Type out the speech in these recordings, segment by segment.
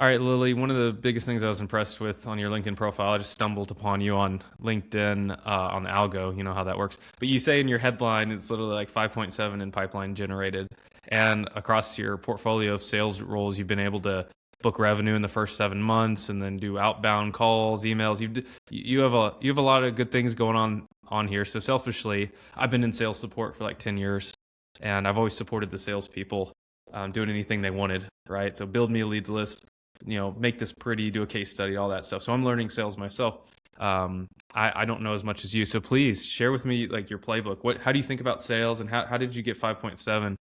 All right, Lily, one of the biggest things I was impressed with on your LinkedIn profile, I just stumbled upon you on LinkedIn on the algo, you know how that works. But you say in your headline it's literally like 5.7 in pipeline generated. And across your portfolio of sales roles, you've been able to book revenue in the first 7 months and then do outbound calls, emails. You have a lot of good things going on here. So selfishly, I've been in sales support for like 10 years and I've always supported the salespeople doing anything they wanted, right? So build me a leads list, make this pretty, do a case study, all that stuff. So I'm learning sales myself. I don't know as much as you. So please share with me like your playbook. How do you think about sales and how did you get 5.7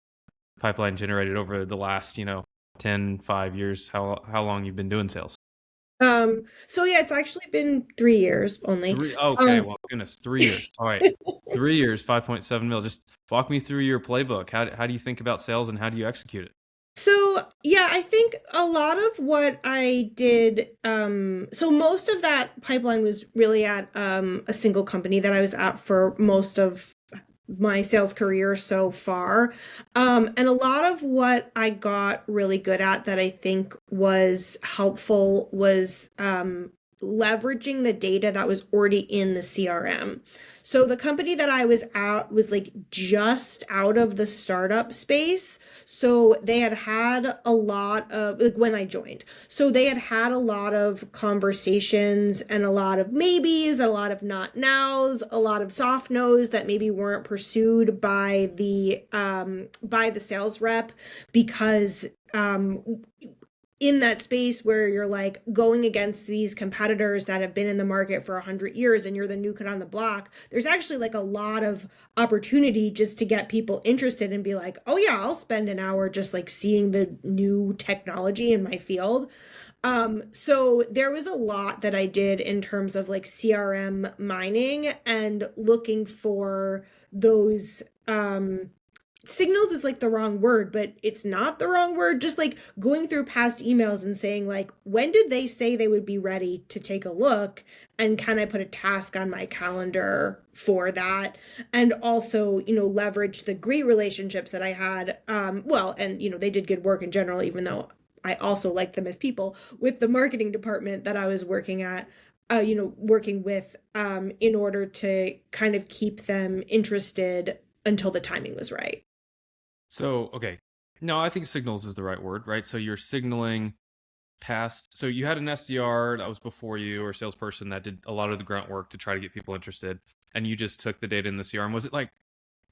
pipeline generated over the last, 10, 5 years? How long you've been doing sales? So yeah, it's actually been 3 years only. Three. Okay. Um, Well, goodness, 3 years. All right. 3 years, 5.7 mil. Just walk me through your playbook. How do you think about sales and how do you execute it? so yeah, I think a lot of what I did, so most of that pipeline was really at a single company that I was at for most of my sales career so far. And a lot of what I got really good at that I think was helpful was leveraging the data that was already in the CRM. So the company that I was at was like just out of the startup space. So they had had a lot of, like when I joined, so they had had a lot of conversations and a lot of maybes, a lot of not nows, a lot of soft no's that maybe weren't pursued by the sales rep because in that space where you're like going against these competitors that have been in the market for 100 years and you're the new kid on the block, there's actually like a lot of opportunity just to get people interested and be like, oh yeah, I'll spend an hour just like seeing the new technology in my field. So there was a lot that I did in terms of like CRM mining and looking for those signals is like the wrong word, but it's not the wrong word. Just like going through past emails and saying, like, when did they say they would be ready to take a look? And can I put a task on my calendar for that? And also, leverage the great relationships that I had. Well, and, they did good work in general, even though I also liked them as people with the marketing department that I was working at. Working with in order to kind of keep them interested until the timing was right. So, okay. No, I think signals is the right word, right? So you're signaling past. So you had an SDR that was before you or salesperson that did a lot of the grunt work to try to get people interested, and you just took the data in the CRM. Was it like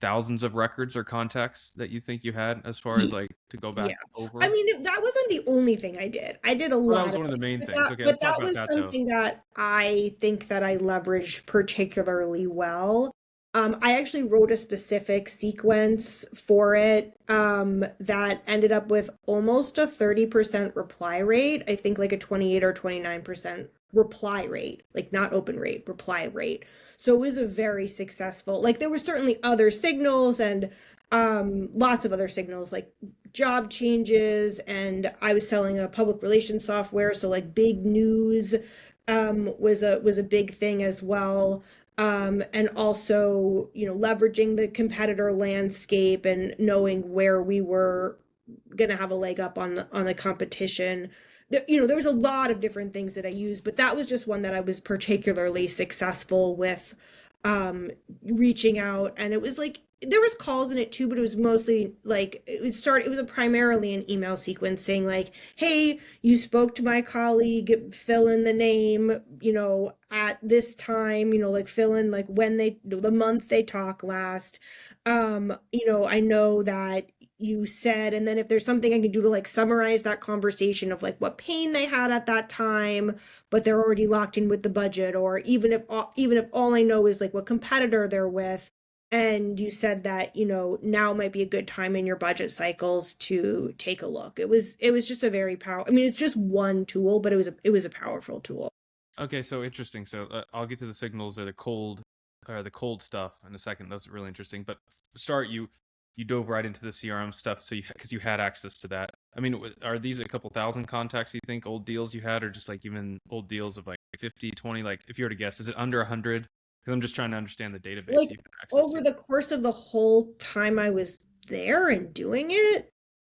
thousands of records or contacts that you think you had as far as like to go Yeah. back I over? mean, that wasn't the only thing I did. I did a Well, that lot was of one of the it. main But things. that Okay, but let's talk that about was that though. something that I think that I leveraged particularly well. I actually wrote a specific sequence for it that ended up with almost a 30% reply rate. I think like a 28 or 29% reply rate, like not open rate, reply rate. So it was a very successful, like there were certainly other signals and lots of other signals like job changes, and I was selling a public relations software, so like big news was a big thing as well. And also, leveraging the competitor landscape and knowing where we were going to have a leg up on the competition. There was a lot of different things that I used, but that was just one that I was particularly successful with reaching out. And it was like there was calls in it too, but it was mostly like it was a primarily an email sequence saying like, hey, you spoke to my colleague, fill in the name, at this time, like fill in like when the month they talk last. I know that you said, and then if there's something I can do to like summarize that conversation of like what pain they had at that time, but they're already locked in with the budget, or even if all I know is like what competitor they're with, and you said that now might be a good time in your budget cycles to take a look. It was just a very powerful. I mean, it's just one tool, but it was a powerful tool. Okay, so interesting. So I'll get to the signals or the cold stuff in a second. That's really interesting. But start you dove right into the CRM stuff, so because you had access to that. I mean, are these a couple thousand contacts you think old deals you had, or just like even old deals of like 50, 20? Like if you were to guess, is it under 100? Because I'm just trying to understand the database Like you have access over to. the course of the whole time I was there and doing it,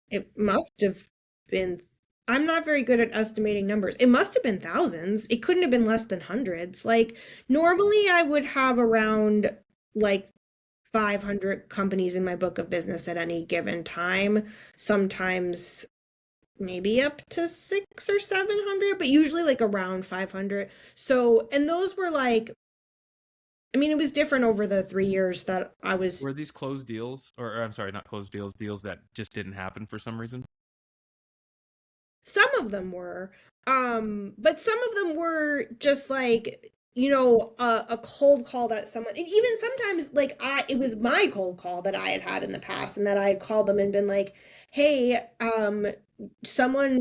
it must have been I'm not very good at estimating numbers. It must have been thousands. It couldn't have been less than hundreds. Like normally I would have around like 500 companies in my book of business at any given time. Sometimes maybe up to 6 or 700, but usually like around 500. So, and those were like, I mean, it was different over the 3 years that I was. Were these closed deals, or I'm sorry, not closed deals, deals that just didn't happen for some reason? Some of them were, but some of them were just like, a cold call that someone, and even sometimes like it was my cold call that I had had in the past, and that I had called them and been like, hey, someone,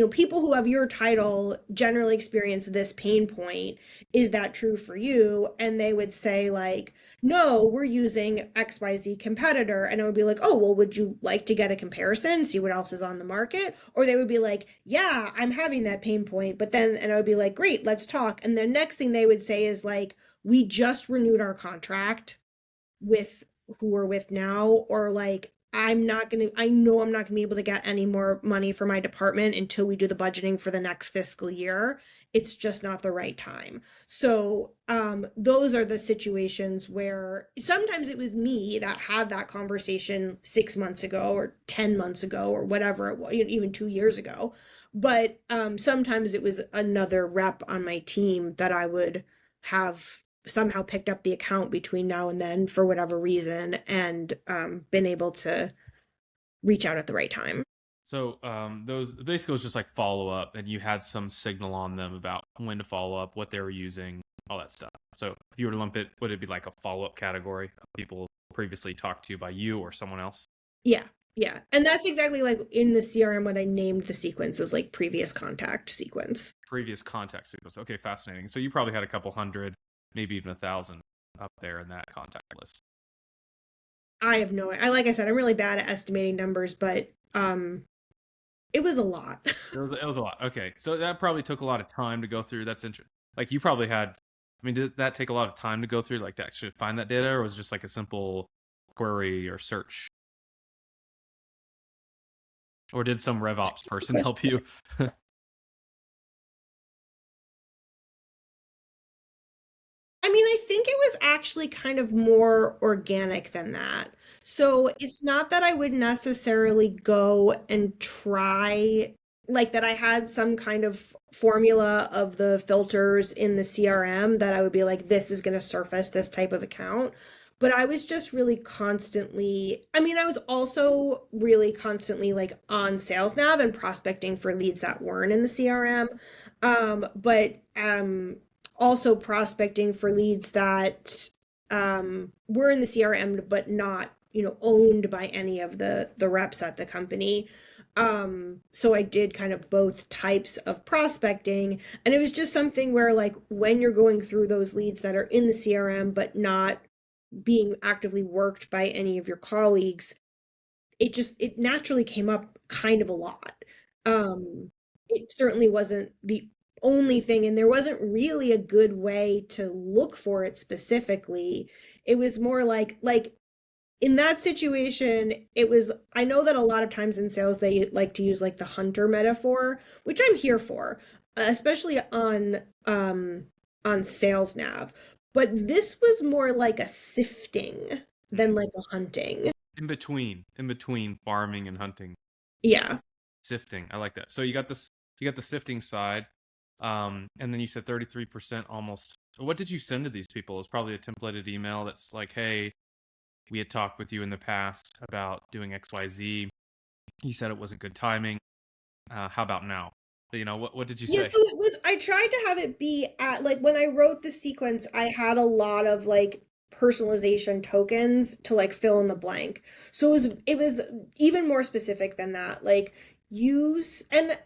people who have your title generally experience this pain point. Is that true for you? And they would say like, no, we're using XYZ competitor. And I would be like, oh, well, would you like to get a comparison, see what else is on the market? Or they would be like, yeah, I'm having that pain point. But then, and I would be like, great, let's talk. And the next thing they would say is like, we just renewed our contract with who we're with now, or like, I know I'm not gonna be able to get any more money for my department until we do the budgeting for the next fiscal year. It's just not the right time. So those are the situations where sometimes it was me that had that conversation 6 months ago or 10 months ago or whatever it was, even 2 years ago. But sometimes it was another rep on my team that I would have somehow picked up the account between now and then for whatever reason, and been able to reach out at the right time. So those basically was just like follow up, and you had some signal on them about when to follow up, what they were using, all that stuff. So if you were to lump it, would it be like a follow up category of people previously talked to by you or someone else? Yeah, yeah. And that's exactly like in the CRM when I named the sequence as like previous contact sequence. Previous contact sequence. Okay, fascinating. So you probably had a couple hundred, maybe even 1,000 up there in that contact list. I have no, I like I said, I'm really bad at estimating numbers, but it was a lot. It was a lot. Okay, so that probably took a lot of time to go through. That's interesting. Like you probably had. I mean, did that take a lot of time to go through, like to actually find that data, or was it just like a simple query or search, or did some RevOps person help you? I mean, I think it was actually kind of more organic than that. So it's not that I would necessarily go and try, like that I had some kind of formula of the filters in the CRM that I would be like, this is going to surface this type of account. But I was just really constantly, I mean, I was also really constantly like on sales nav and prospecting for leads that weren't in the CRM. But also prospecting for leads that were in the CRM but not, owned by any of the reps at the company. So I did kind of both types of prospecting, and it was just something where like when you're going through those leads that are in the CRM but not being actively worked by any of your colleagues, it naturally came up kind of a lot. It certainly wasn't the only thing, and there wasn't really a good way to look for it specifically. It was more like in that situation, it was, I know that a lot of times in sales they like to use like the hunter metaphor, which I'm here for, especially on sales nav. But this was more like a sifting than like a hunting. In between farming and hunting, Yeah. sifting. I like that. So you got this. You got the sifting side, and then you said 33% almost. So what did you send to these people? It's probably a templated email that's like, hey, we had talked with you in the past about doing XYZ. You said it wasn't good timing. How about now? What did you Yeah, say? so it was, I tried to have it be at like when I wrote the sequence, I had a lot of like personalization tokens to like fill in the blank. So it was even more specific than that. Like use, and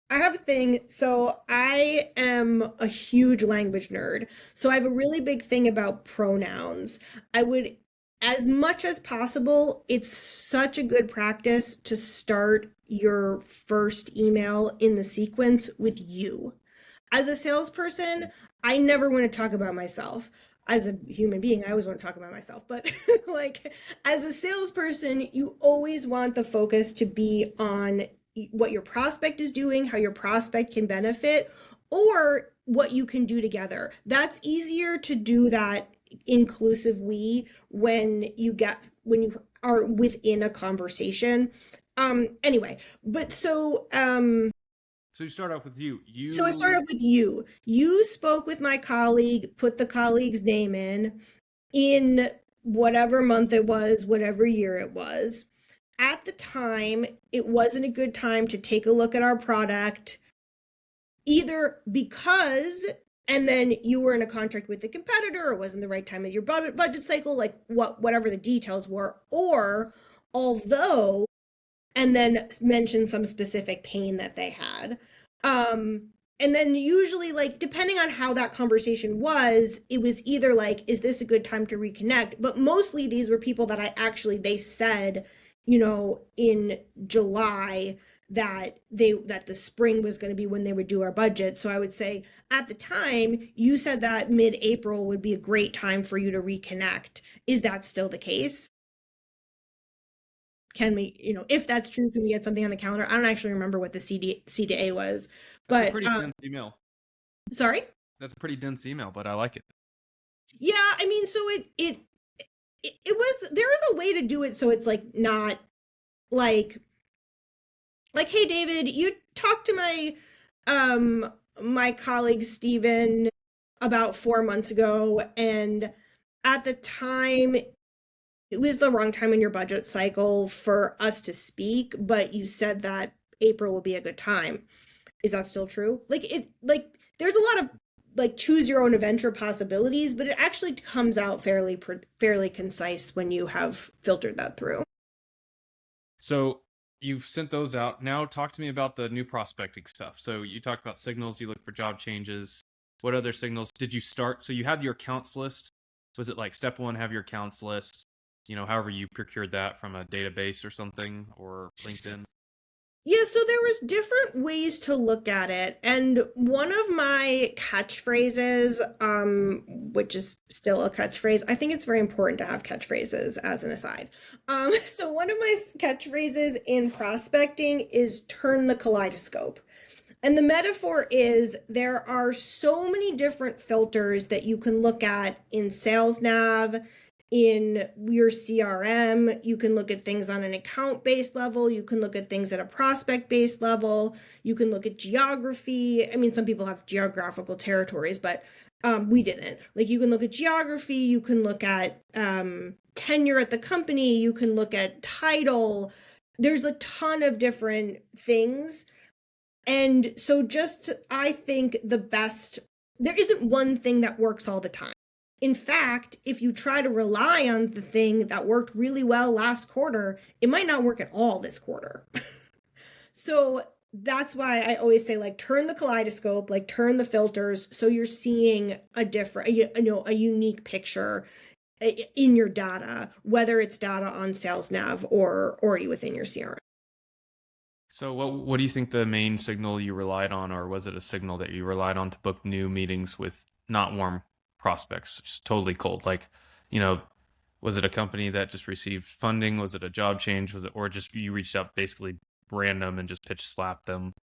I have a thing. So I am a huge language nerd. So I have a really big thing about pronouns. I would, as much as possible, it's such a good practice to start your first email in the sequence with you. As a salesperson, I never want to talk about myself. As a human being, I always want to talk about myself, but like as a salesperson, you always want the focus to be on what your prospect is doing, how your prospect can benefit, or what you can do together. That's easier to do that inclusive we when you are within a conversation. Anyway, but So you start off with you. so I start off with you. You spoke with my colleague, put the colleague's name in whatever month it was, whatever year it was. At the time, it wasn't a good time to take a look at our product, either because, and then you were in a contract with the competitor, or it wasn't the right time of your budget cycle, like whatever the details were, or although, and then mention some specific pain that they had. And then usually, like, depending on how that conversation was, it was either like, is this a good time to reconnect? But mostly these were people that they said, in July that the spring was going to be when they would do our budget. So I would say at the time, you said that mid-April would be a great time for you to reconnect. Is that still the case? Can we, if that's true, can we get something on the calendar? I don't actually remember what the CDA was, That's a but pretty dense email. sorry? That's a pretty dense email, but I like it. Yeah, I mean, so it was, there is a way to do it so it's like not like hey David, you talked to my colleague Steven about 4 months ago, and at the time it was the wrong time in your budget cycle for us to speak, but you said that April will be a good time. Is that still true? There's a lot of like choose your own adventure possibilities, but it actually comes out fairly concise when you have filtered that through. So you've sent those out. Now talk to me about the new prospecting stuff. So you talked about signals, you look for job changes. What other signals did you start? So you had your accounts list. Was it like step one, have your accounts list? However you procured that from a database or something, or LinkedIn? Yeah, so there was different ways to look at it. And one of my catchphrases, which is still a catchphrase, I think it's very important to have catchphrases as an aside. So one of my catchphrases in prospecting is turn the kaleidoscope. And the metaphor is there are so many different filters that you can look at in Sales Nav, in your CRM. You can look at things on an account-based level. You can look at things at a prospect-based level. You can look at geography. I mean, some people have geographical territories, but we didn't. Like, you can look at geography. You can look at tenure at the company. You can look at title. There's a ton of different things. And so I think there isn't one thing that works all the time. In fact, if you try to rely on the thing that worked really well last quarter, it might not work at all this quarter. So that's why I always say, like, turn the kaleidoscope, like turn the filters, so you're seeing a unique picture in your data, whether it's data on Sales Nav or already within your CRM. So what do you think the main signal you relied on, or was it a signal that you relied on to book new meetings with not warm prospects, just totally cold? Like, was it a company that just received funding? Was it a job change? Was it, or just you reached out basically random and just pitch slapped them?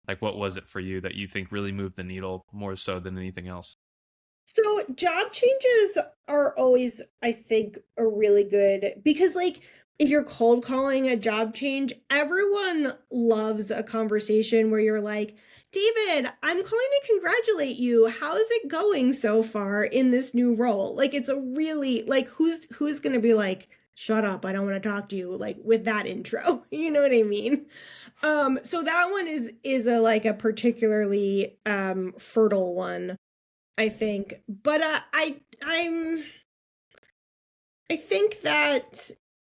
Like, what was it for you that you think really moved the needle more so than anything else? So job changes are always, I think, a really good, because like if you're cold calling a job change, everyone loves a conversation where you're like, David, I'm calling to congratulate you. How's it going so far in this new role? Like, it's a really, like, who's going to be like, shut up, I don't want to talk to you, like, with that intro. You know what I mean? So that one is a like a particularly fertile one, I think. But I think that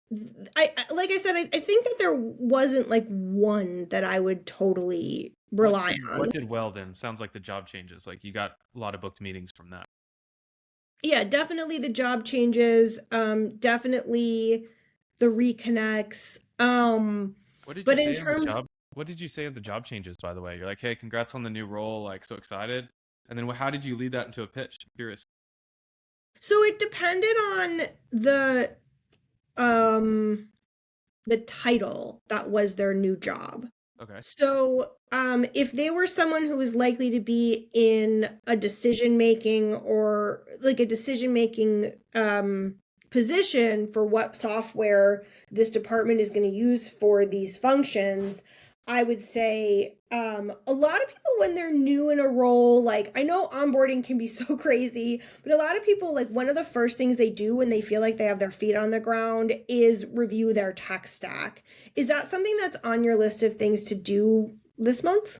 like I said, I think that there wasn't like one that I would totally rely on. What did well then? Sounds like the job changes. Like, you got a lot of booked meetings from that. Yeah, definitely the job changes. Definitely the reconnects. What did you But say in of the terms, job? What did you say of the job changes, by the way? You're like, hey, congrats on the new role. Like, so excited. And then how did you lead that into a pitch? I'm curious. so it depended on um the title that was their new job. Okay. So, if they were someone who was likely to be in a decision making or like a decision making position for what software this department is going to use for these functions, I would say a lot of people, when they're new in a role, like I know onboarding can be so crazy, but a lot of people, like one of the first things they do when they feel like they have their feet on the ground is review their tech stack. Is that something that's on your list of things to do this month?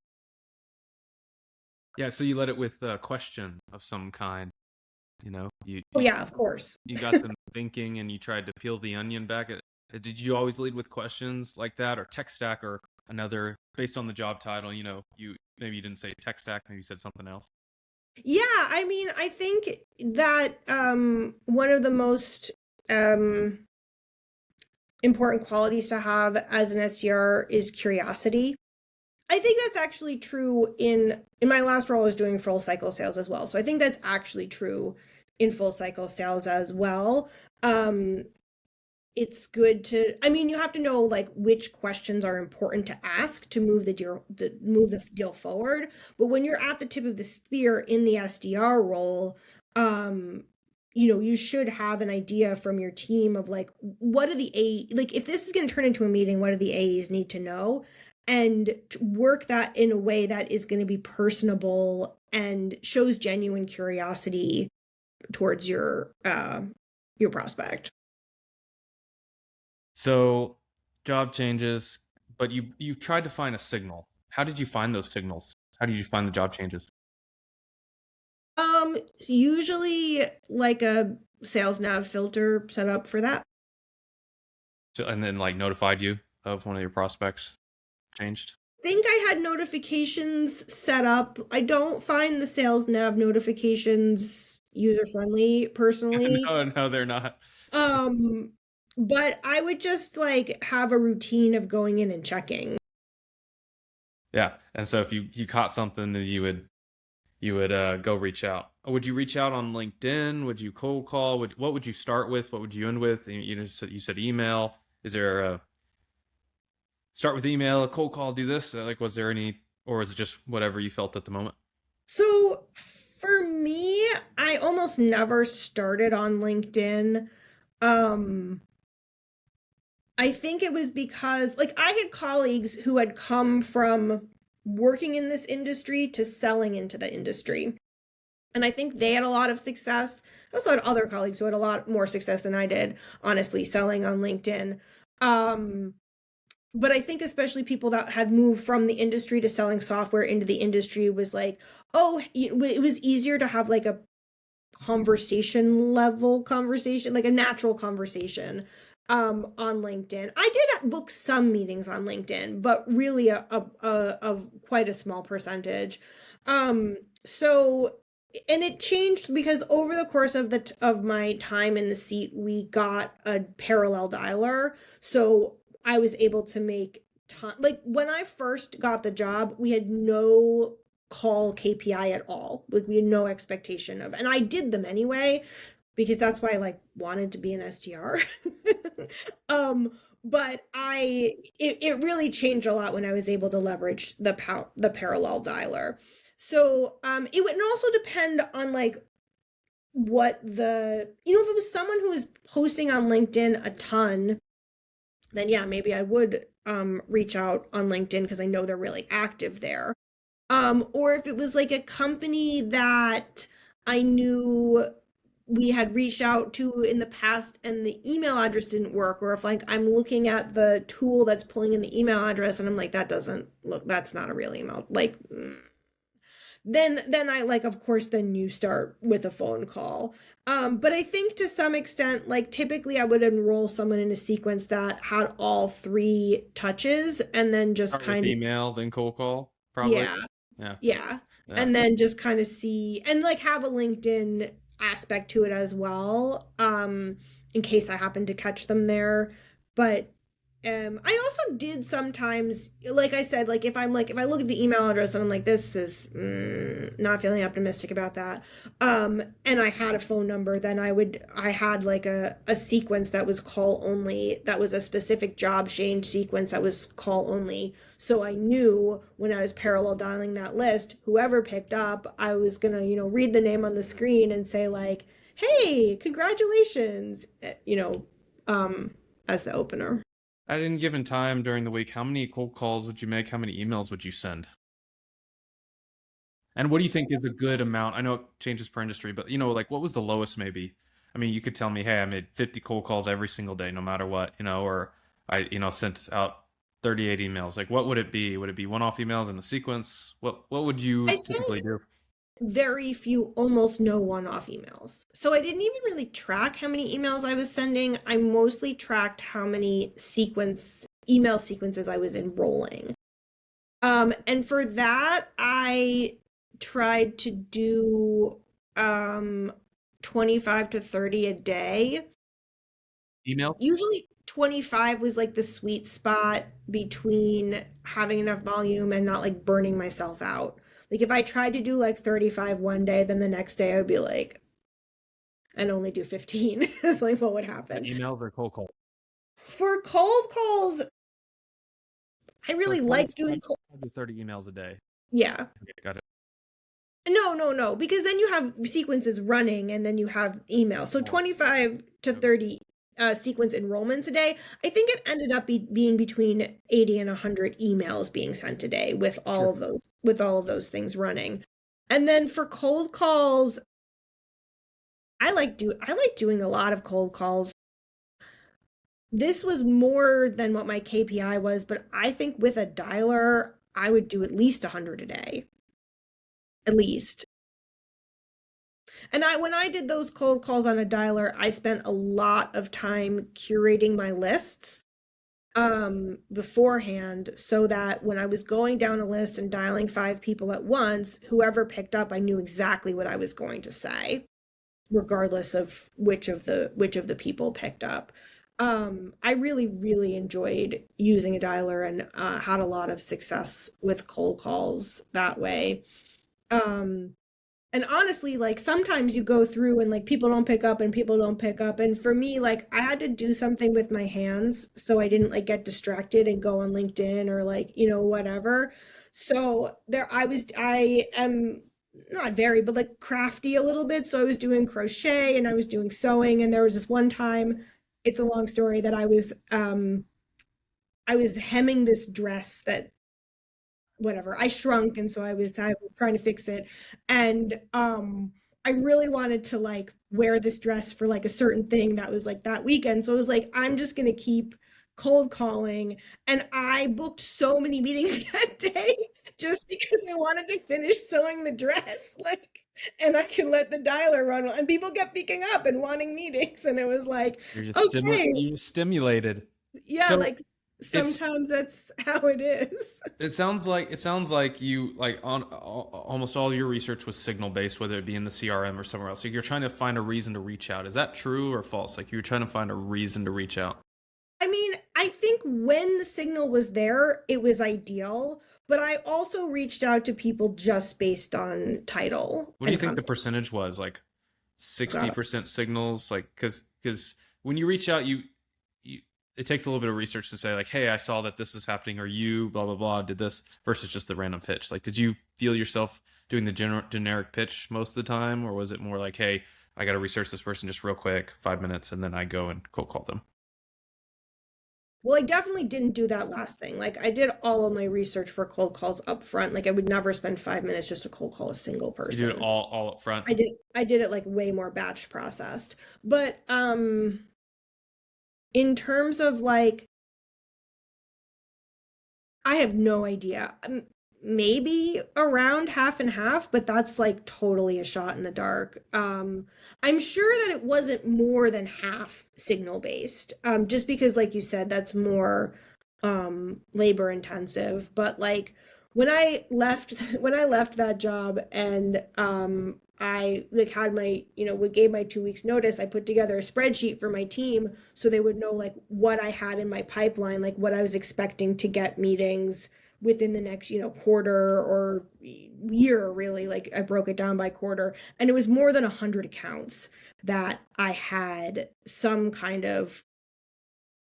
Yeah, so you led it with a question of some kind. You know, Oh yeah, of course. you got them thinking, and you tried to peel the onion back. Did you always lead with questions like that, or tech stack, or another based on the job title? You know, you maybe you didn't say tech stack, maybe you said something else. Yeah, I mean, I think that one of the most um important qualities to have as an SDR is curiosity. I think that's actually true in my last role. I was doing full cycle sales as well. So I think that's actually true in full cycle sales as well. Um it's good to, I mean, you have to know like which questions are important to ask to move the deal forward. But when you're at the tip of the spear in the SDR role, um you should have an idea from your team of like what are the A, like if this is going to turn into a meeting, what do the AEs need to know, and to work that in a way that is going to be personable and shows genuine curiosity towards your prospect. So, job changes, but you tried to find a signal. How did you find those signals? How did you find the job changes? Usually like a sales nav filter set up for that. So, and then like notified you of one of your prospects changed. Think I had notifications set up. I don't find the sales nav notifications user friendly personally. No, no, they're not. Um, but I would just like have a routine of going in and checking. Yeah, and so if you caught something, then you would go reach out. Would you reach out on LinkedIn? Would you cold call? What would you start with? What would you end with? You said email. Is there a start with email, a cold call, do this? Like, was there any, or was it just whatever you felt at the moment? So for me, I almost never started on LinkedIn. Um, I think it was because, like, I had colleagues who had come from working in this industry to selling into the industry. And I think they had a lot of success. I also had other colleagues who had a lot more success than I did, honestly, selling on LinkedIn. Um, but I think especially people that had moved from the industry to selling software into the industry was like, oh, it was easier to have like a conversation, like a natural conversation on LinkedIn. I did book some meetings on LinkedIn, but really a quite a small percentage. So and it changed because over the course of my time in the seat, we got a parallel dialer. So I was able to make ton, like when I first got the job, we had no call KPI at all. Like we had no expectation of, and I did them anyway because that's why I like wanted to be an SDR. um, but it really changed a lot when I was able to leverage the parallel dialer. So it would also depend on like what the, if it was someone who was posting on LinkedIn a ton, then yeah, maybe I would reach out on LinkedIn because I know they're really active there. Or if it was like a company that I knew we had reached out to in the past and the email address didn't work, or if like I'm looking at the tool that's pulling in the email address and I'm like, that doesn't look, that's not a real email. Like, then I like, of course, then you start with a phone call. But I think to some extent, like typically I would enroll someone in a sequence that had all three touches and then just Start with kind of, email, then cold call, probably. yeah, Yeah, yeah. yeah. And then just kind of see and like have a LinkedIn aspect to it as well, in case I happen to catch them there. But I also did sometimes, like I said, like if I look at the email address and I'm like, this is not feeling optimistic about that, and I had a phone number, then I had like a sequence that was call only, that was a specific job change sequence that was call only. So I knew when I was parallel dialing that list, whoever picked up, I was gonna, read the name on the screen and say like, hey, congratulations, as the opener. At any given time during the week, how many cold calls would you make? How many emails would you send? And what do you think is a good amount? I know it changes per industry, but like what was the lowest maybe? I mean, you could tell me, hey, I made 50 cold calls every single day, no matter what, or I, sent out 38 emails. Like what would it be? Would it be one-off emails in the sequence? What would you I sent typically do? very few, almost no one-off emails. So I didn't even really track how many emails I was sending. I mostly tracked how many email sequences I was enrolling. And for that, I tried to do 25 to 30 a day. Emails? Usually 25 was like the sweet spot between having enough volume and not like burning myself out. Like if I tried to do like 35 one day, then the next day I would be like, and only do 15. It's like what would happen. Emails or cold calls? For cold calls, I So really like 25 doing cold. to 30 emails a day. Yeah. Okay, got it. No, no, no, because then you have sequences running and then you have email. So Oh, 25 to okay. 30 sequence enrollments a day. I think it ended up being between 80 and 100 emails being sent a day Sure. with all of those things running. And then for cold calls, I like doing a lot of cold calls. This was more than what my KPI was, but I think with a dialer, I would do at least 100 a day. At least. And when I did those cold calls on a dialer, I spent a lot of time curating my lists beforehand so that when I was going down a list and dialing five people at once, whoever picked up, I knew exactly what I was going to say, regardless of which of the people picked up. I really, really enjoyed using a dialer and had a lot of success with cold calls that way. Um, and honestly, like sometimes you go through and like people don't pick up and people don't pick up. And for me, like I had to do something with my hands so I didn't like get distracted and go on LinkedIn or like, whatever. So I am not very, but like crafty a little bit. So I was doing crochet and I was doing sewing. And there was this one time, it's a long story, that I was hemming this dress that whatever, I shrunk, and so I was trying to fix it. And I really wanted to like wear this dress for like a certain thing that was like that weekend. So I was like, I'm just gonna keep cold calling. And I booked so many meetings that day just because I wanted to finish sewing the dress. Like, and I could let the dialer run, and people kept picking up and wanting meetings. And it was like, okay, You're stimulated. yeah, So like it's sometimes that's how it is. it sounds like you like on almost all your research was signal based, whether it be in the CRM or somewhere else. So you're trying to find a reason to reach out. Is that true or false? Like you're trying to find a reason to reach out. I mean, I think when the signal was there, it was ideal, but I also reached out to people just based on title What do you and think the content. percentage was? Like God. 60% signals? Like because when you reach out, you it takes a little bit of research to say like, hey, I saw that this is happening, or you blah blah blah did this versus just the random pitch. Like, did you feel yourself doing the generic pitch most of the time, or was it more like, hey, I got to research this person just real quick, 5 minutes, and then I go and cold call them? Well, I definitely didn't do that last thing. Like, I did all of my research for cold calls up front. Like, I would never spend 5 minutes just to cold call a single You do it person. all up front. I did it like way more batch processed. But in terms of like I have no idea. Maybe around half and half, but that's like totally a shot in the dark. I'm sure that it wasn't more than half signal based, just because, like you said, that's more labor intensive. But like when I left that job and I like had my, we gave my 2 weeks notice, I put together a spreadsheet for my team so they would know like what I had in my pipeline, like what I was expecting to get meetings within the next, quarter or year really. Like I broke it down by quarter, and it was more than 100 accounts that I had some kind of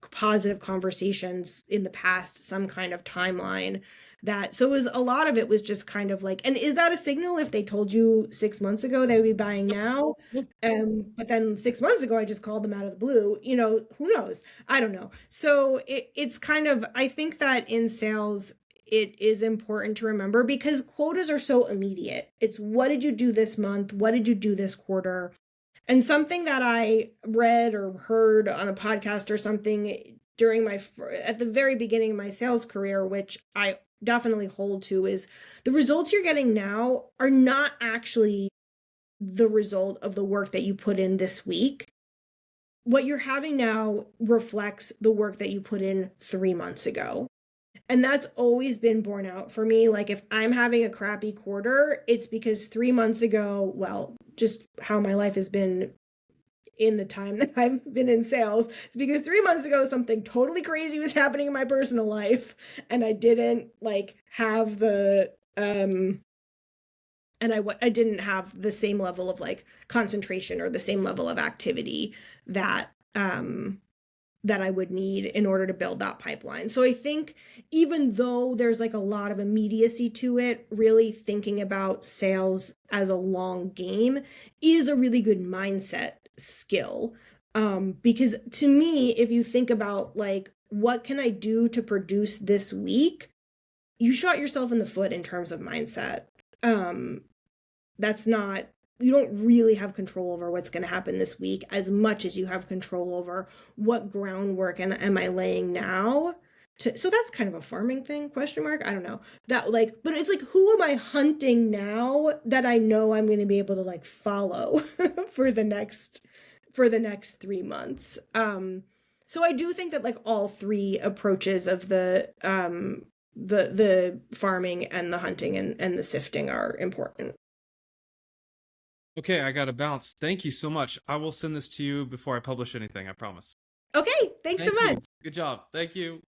positive conversations in the past, some kind of timeline. That so it was, a lot of it was just kind of like, and is that a signal if they told you 6 months ago they would be buying now? But then 6 months ago I just called them out of the blue, who knows? I don't know. So it's kind of, I think that in sales it is important to remember, because quotas are so immediate. It's what did you do this month, what did you do this quarter? And something that I read or heard on a podcast or something during at the very beginning of my sales career, which I definitely hold to, is the results you're getting now are not actually the result of the work that you put in this week. What you're having now reflects the work that you put in 3 months ago. And that's always been borne out for me. Like if I'm having a crappy quarter, it's because 3 months ago, well, just how my life has been in the time that I've been in sales, it's because 3 months ago something totally crazy was happening in my personal life, and I didn't like have the and I didn't have the same level of like concentration or the same level of activity that that I would need in order to build that pipeline. So I think even though there's like a lot of immediacy to it, really thinking about sales as a long game is a really good mindset skill. Because to me, if you think about like, what can I do to produce this week? You shot yourself in the foot in terms of mindset. That's not, you don't really have control over what's going to happen this week as much as you have control over what groundwork am I laying now. So that's kind of a farming thing, question mark. I don't know that, like, but it's like, who am I hunting now that I know I'm going to be able to like follow for the next 3 months. So I do think that like all three approaches of the farming and the hunting and the sifting are important. Okay, I got to bounce. Thank you so much. I will send this to you before I publish anything, I promise. Okay, thanks so Thank you. much. Good job. Thank you.